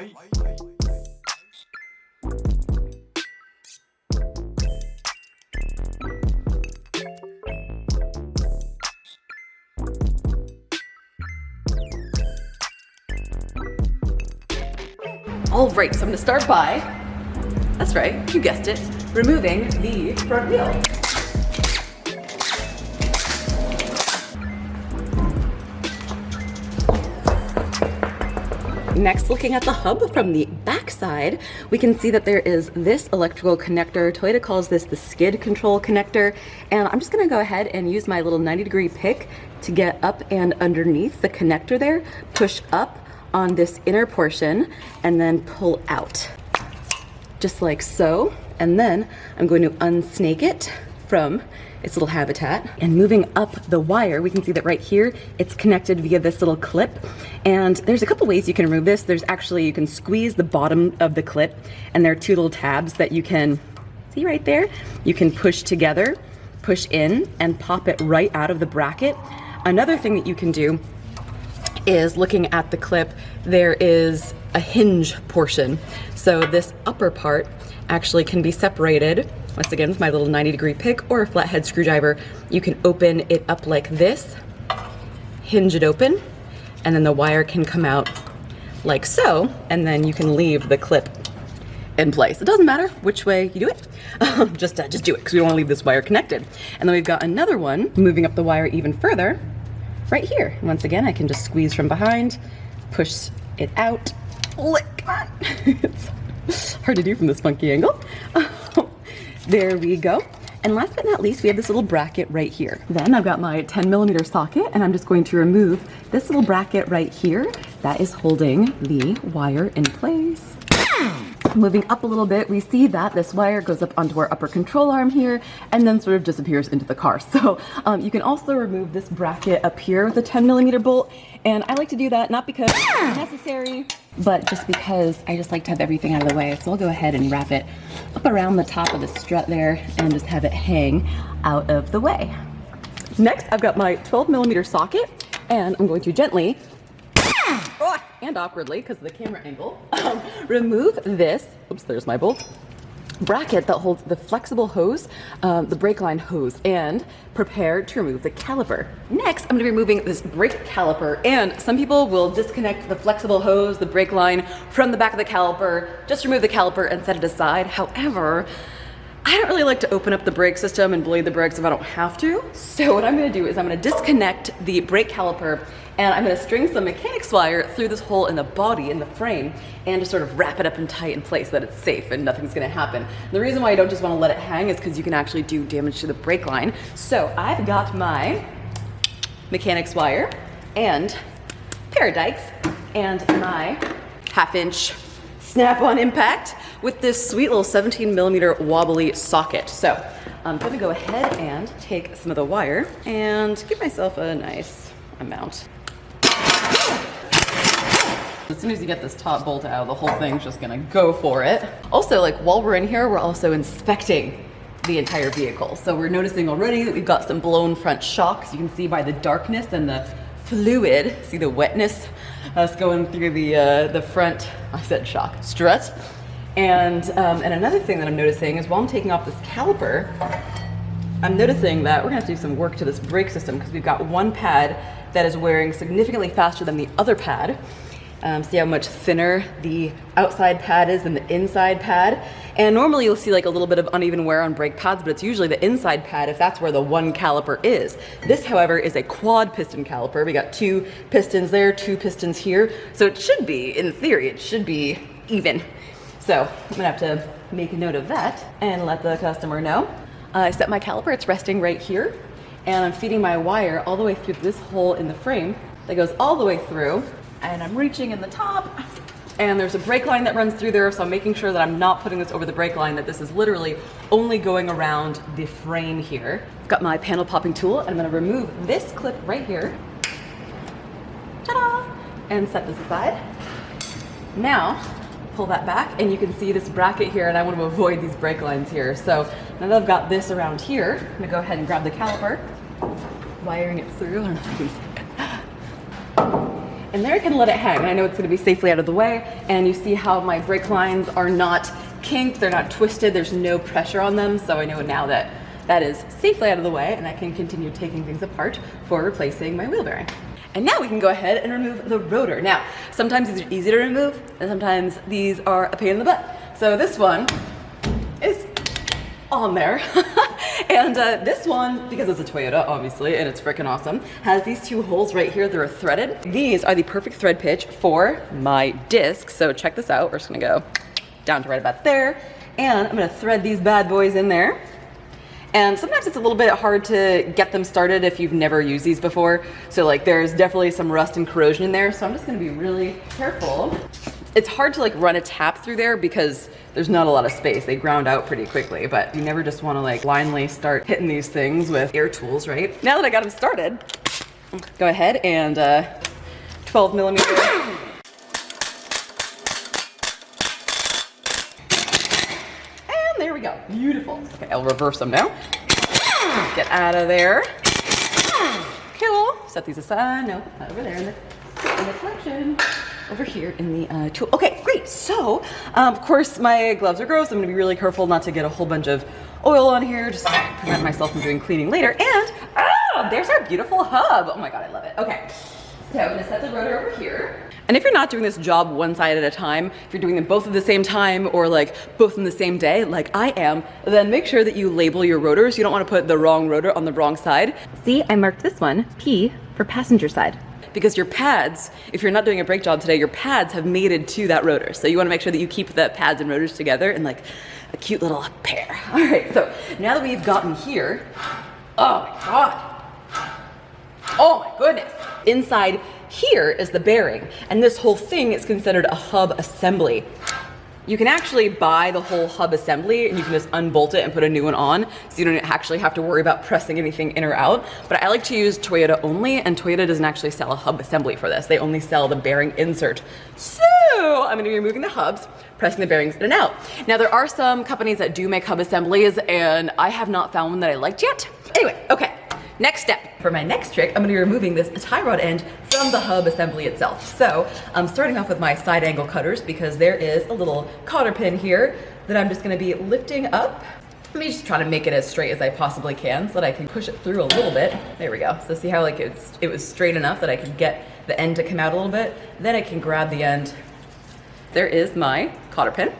All right, so I'm gonna start by, that's right, you guessed it, removing the front wheel. Next, looking at the hub from the back side, we can see that there is this electrical connector. Toyota calls this the skid control connector. And I'm just gonna go ahead and use my little 90-degree pick to get up and underneath the connector there, push up on this inner portion, and then pull out. Just like so. And then I'm going to unsnake it from its little habitat. And moving up the wire, we can see that right here, it's connected via this little clip. And there's a couple ways you can remove this. There's actually, you can squeeze the bottom of the clip, and there are two little tabs that you can see right there. You can push together, push in, and pop it right out of the bracket. Another thing that you can do is, looking at the clip, there is a hinge portion. So this upper part actually can be separated, once again with my little 90-degree pick or a flathead screwdriver. You can open it up like this, hinge it open, and then the wire can come out like so, and then you can leave the clip in place. It doesn't matter which way you do it, just do it, because we don't want to leave this wire connected. And then we've got another one, moving up the wire even further, right here. And once again, I can just squeeze from behind, push it out. Come on. It's hard to do from this funky angle. There we go. And last but not least, we have this little bracket right here. Then I've got my 10mm socket, and I'm just going to remove this little bracket right here that is holding the wire in place. Moving up a little bit, we see that this wire goes up onto our upper control arm here and then sort of disappears into the car. So you can also remove this bracket up here with a 10mm bolt. And I like to do that not because it's necessary, but just because I just like to have everything out of the way. So I'll go ahead and wrap it up around the top of the strut there and just have it hang out of the way. Next, I've got my 12mm socket, and I'm going to gently and awkwardly, because of the camera angle, remove this, oops, there's my bolt, bracket that holds the flexible hose, the brake line hose, and prepare to remove the caliper. Next, I'm going to be removing this brake caliper, and some people will disconnect the flexible hose, the brake line, from the back of the caliper, just remove the caliper and set it aside. However, I don't really like to open up the brake system and bleed the brakes if I don't have to. So what I'm gonna do is I'm gonna disconnect the brake caliper, and I'm gonna string some mechanics wire through this hole in the body, in the frame, and just sort of wrap it up and tie it in place so that it's safe and nothing's gonna happen. The reason why I don't just wanna let it hang is because you can actually do damage to the brake line. So I've got my mechanics wire and pair of dikes and my 1/2" snap-on impact with this sweet little 17mm wobbly socket. So I'm gonna go ahead and take some of the wire and give myself a nice amount. As soon as you get this top bolt out, the whole thing's just gonna go for it. Also, like, while we're in here, we're also inspecting the entire vehicle. So we're noticing already that we've got some blown front shocks. You can see by the darkness and the fluid, see the wetness that's going through the front, I said shock, strut. And another thing that I'm noticing is while I'm taking off this caliper, I'm noticing that we're gonna have to do some work to this brake system, because we've got one pad that is wearing significantly faster than the other pad. See how much thinner the outside pad is than the inside pad. And normally you'll see like a little bit of uneven wear on brake pads, but it's usually the inside pad if that's where the one caliper is. This, however, is a quad piston caliper. We got 2 pistons there, 2 pistons here. So it should be, in theory, it should be even. So I'm gonna have to make a note of that and let the customer know. I set my caliper, it's resting right here, and I'm feeding my wire all the way through this hole in the frame that goes all the way through, and I'm reaching in the top, and there's a brake line that runs through there, so I'm making sure that I'm not putting this over the brake line, that this is literally only going around the frame here. I've got my panel popping tool, and I'm gonna remove this clip right here, ta-da, and set this aside. Now, pull that back, and you can see this bracket here, and I want to avoid these brake lines here. So now that I've got this around here, I'm gonna go ahead and grab the caliper, wiring it through, I don't know if you can see it. and there I can let it hang. I know it's gonna be safely out of the way, and you see how my brake lines are not kinked, they're not twisted, there's no pressure on them, so I know now that that is safely out of the way, and I can continue taking things apart for replacing my wheel bearing. And now we can go ahead and remove the rotor. Now, sometimes these are easy to remove, and sometimes these are a pain in the butt. So this one is on there. And this one, because it's a Toyota, obviously, and it's freaking awesome, has these two holes right here that are threaded. These are the perfect thread pitch for my disc. So check this out. We're just gonna go down to right about there. And I'm gonna thread these bad boys in there. And sometimes it's a little bit hard to get them started if you've never used these before. So like there's definitely some rust and corrosion in there. So I'm just gonna be really careful. It's hard to like run a tap through there because there's not a lot of space. They ground out pretty quickly, but you never just wanna like blindly start hitting these things with air tools, right? Now that I got them started, go ahead and 12 millimeter. There we go, beautiful. Okay, I'll reverse them now. Get out of there. Cool, set these aside. No, not over there in the collection. Over here in the tool. Okay, great. So, of course, my gloves are gross. I'm gonna be really careful not to get a whole bunch of oil on here, just to prevent myself from doing cleaning later. And, there's our beautiful hub. Oh my God, I love it. Okay, so I'm gonna set the rotor over here. And if you're not doing this job one side at a time, if you're doing them both at the same time or like both in the same day, like I am, then make sure that you label your rotors. You don't want to put the wrong rotor on the wrong side. See, I marked this one P for passenger side. Because your pads, if you're not doing a brake job today, your pads have mated to that rotor. So you want to make sure that you keep the pads and rotors together in like a cute little pair. All right, so now that we've gotten here, oh my God. Oh my goodness. Inside here is the bearing, and this whole thing is considered a hub assembly. You can actually buy the whole hub assembly and you can just unbolt it and put a new one on, so you don't actually have to worry about pressing anything in or out. But I like to use Toyota only, and Toyota doesn't actually sell a hub assembly for this. They only sell the bearing insert. So I'm gonna be removing the hubs, pressing the bearings in and out. Now there are some companies that do make hub assemblies, and I have not found one that I liked yet. Anyway, okay. Next step, for my next trick, I'm gonna be removing this tie rod end from the hub assembly itself. So I'm starting off with my side angle cutters because there is a little cotter pin here that I'm just gonna be lifting up. Let me just try to make it as straight as I possibly can so that I can push it through a little bit. There we go. So see how like it was straight enough that I could get the end to come out a little bit. Then I can grab the end. There is my cotter pin.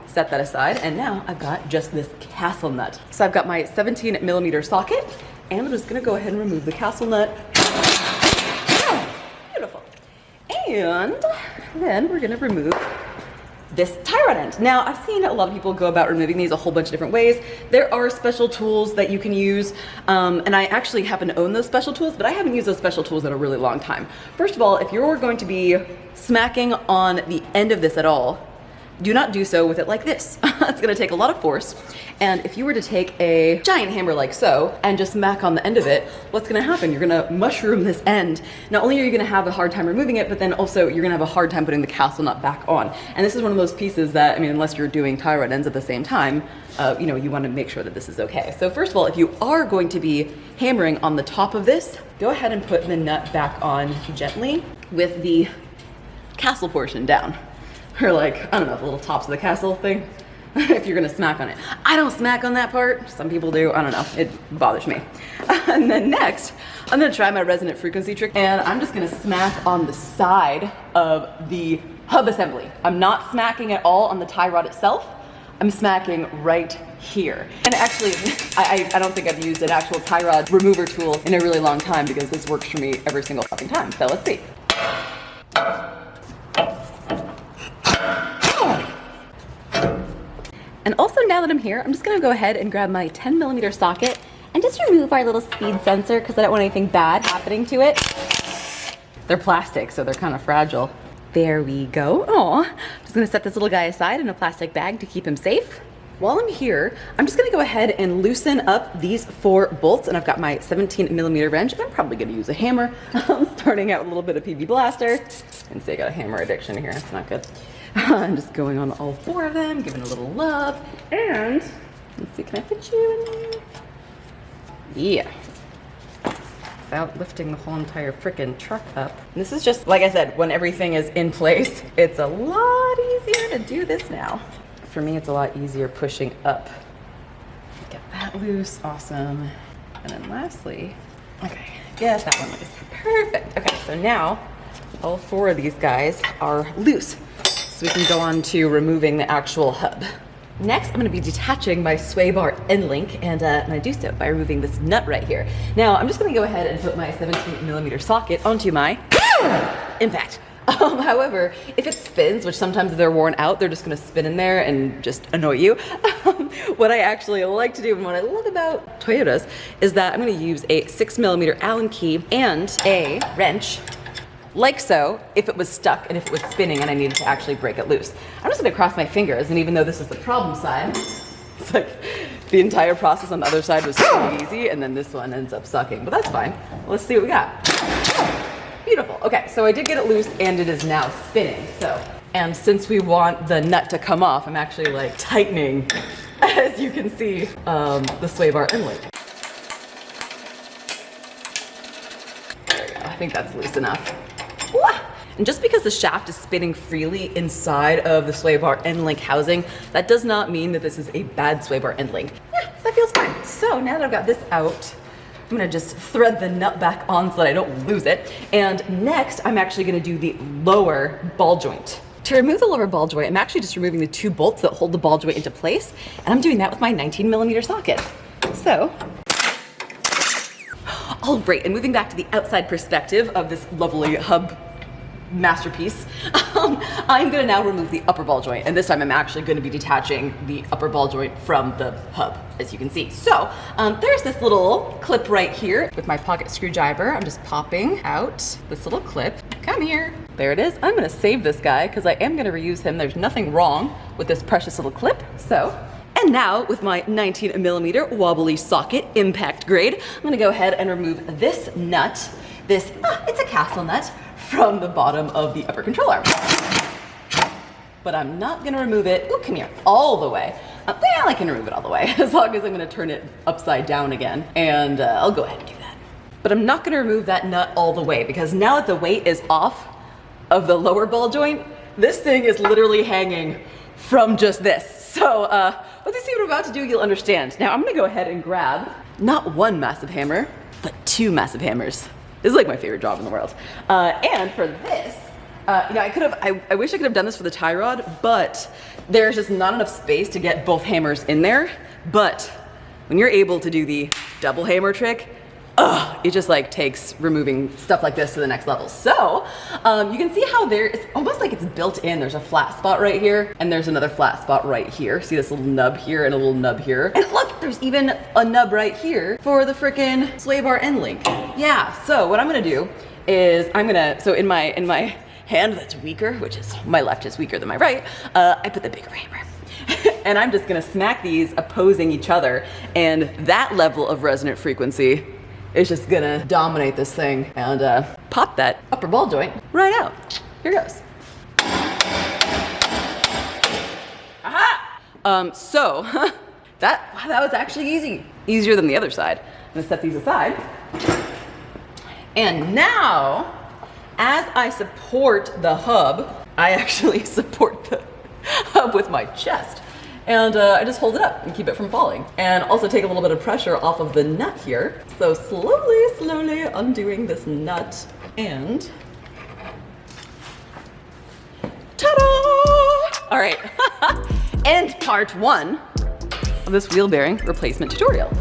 Set that aside, and now I've got just this castle nut. So I've got my 17 millimeter socket, and I'm just gonna go ahead and remove the castle nut. Beautiful. And then we're gonna remove this tie rod end. Now, I've seen a lot of people go about removing these a whole bunch of different ways. There are special tools that you can use, and I actually happen to own those special tools, but I haven't used those special tools in a really long time. First of all, if you're going to be smacking on the end of this at all, do not do so with it like this. It's gonna take a lot of force. And if you were to take a giant hammer like so and just smack on the end of it, what's gonna happen? You're gonna mushroom this end. Not only are you gonna have a hard time removing it, but then also you're gonna have a hard time putting the castle nut back on. And this is one of those pieces that, I mean, unless you're doing tie rod ends at the same time, you know, you wanna make sure that this is okay. So first of all, if you are going to be hammering on the top of this, go ahead and put the nut back on gently with the castle portion down. Or like, I don't know, the little tops of the castle thing, if you're gonna smack on it. I don't smack on that part, some people do, I don't know, it bothers me. And then next, I'm gonna try my resonant frequency trick, and I'm just gonna smack on the side of the hub assembly. I'm not smacking at all on the tie rod itself, I'm smacking right here. And actually, I don't think I've used an actual tie rod remover tool in a really long time because this works for me every single fucking time, so let's see. And also, now that I'm here, I'm just gonna go ahead and grab my 10 millimeter socket and just remove our little speed sensor because I don't want anything bad happening to it. They're plastic, so they're kind of fragile. There we go. Aw, just gonna set this little guy aside in a plastic bag to keep him safe. While I'm here, I'm just gonna go ahead and loosen up these 4 bolts, and I've got my 17 millimeter wrench. I'm probably gonna use a hammer. I'm starting out with a little bit of PB Blaster. And see, I got a hammer addiction here, it's not good. I'm just going on all 4 of them, giving a little love, and let's see, can I fit you in there? Yeah. without lifting the whole entire frickin' truck up. And this is just, like I said, when everything is in place, it's a lot easier to do this now. For me, it's a lot easier pushing up. Get that loose, awesome. And then lastly, okay, get that one loose. Perfect. Okay, so now all 4 of these guys are loose. So we can go on to removing the actual hub. Next, I'm gonna be detaching my sway bar end link, and I'm gonna do so by removing this nut right here. Now, I'm just gonna go ahead and put my 17mm socket onto my impact. However, if it spins, which sometimes they're worn out, they're just gonna spin in there and just annoy you. What I actually like to do and what I love about Toyotas is that I'm gonna use a 6mm Allen key and a wrench, like so, if it was stuck and if it was spinning and I needed to actually break it loose. I'm just gonna cross my fingers, and even though this is the problem side, it's like the entire process on the other side was so easy, and then this one ends up sucking, but that's fine. Let's see what we got. Beautiful. Okay, so I did get it loose and it is now spinning. So, and since we want the nut to come off, I'm actually like tightening, as you can see, the sway bar end link. There we go. I think that's loose enough. And just because the shaft is spinning freely inside of the sway bar end link housing, that does not mean that this is a bad sway bar end link. Yeah, that feels fine. So now that I've got this out, I'm gonna just thread the nut back on so that I don't lose it. And next, I'm actually gonna do the lower ball joint. To remove the lower ball joint, I'm actually just removing the 2 bolts that hold the ball joint into place, and I'm doing that with my 19mm socket. So, all right, and moving back to the outside perspective of this lovely hub masterpiece, I'm gonna now remove the upper ball joint, and this time I'm actually gonna be detaching the upper ball joint from the hub, as you can see. So there's this little clip right here. With my pocket screwdriver, I'm just popping out this little clip. Come here. There it is. I'm gonna save this guy because I am gonna reuse him. There's nothing wrong with this precious little clip. And now with my 19mm wobbly socket, impact grade, I'm gonna go ahead and remove this nut. It's a castle nut from the bottom of the upper controller. But I'm not gonna remove it, come here, all the way. Well, I can remove it all the way, as long as I'm gonna turn it upside down again. And I'll go ahead and do that. But I'm not gonna remove that nut all the way, because now that the weight is off of the lower ball joint, this thing is literally hanging from just this. So once you see what I'm about to do, you'll understand. Now I'm gonna go ahead and grab not 1 massive hammer, but 2 massive hammers. This is like my favorite job in the world. And for this, I wish I could have done this for the tie rod, but there's just not enough space to get both hammers in there. But when you're able to do the double hammer trick, it just like takes removing stuff like this to the next level. So you can see how it's almost like it's built in. There's a flat spot right here, and there's another flat spot right here. See this little nub here and a little nub here. And look, there's even a nub right here for the frickin' sway bar end link. Yeah, so what I'm gonna do is so in my hand that's weaker, which is my left is weaker than my right, I put the bigger hammer. And I'm just gonna smack these opposing each other, and that level of resonant frequency is just gonna dominate this thing and pop that upper ball joint right out. Here goes. Aha! So that was actually easy. Easier than the other side. I'm gonna set these aside. And now, as I support the hub, I actually support the hub with my chest. And I just hold it up and keep it from falling. And also take a little bit of pressure off of the nut here. So slowly undoing this nut, and ta-da! All right, and part 1 of this wheel bearing replacement tutorial.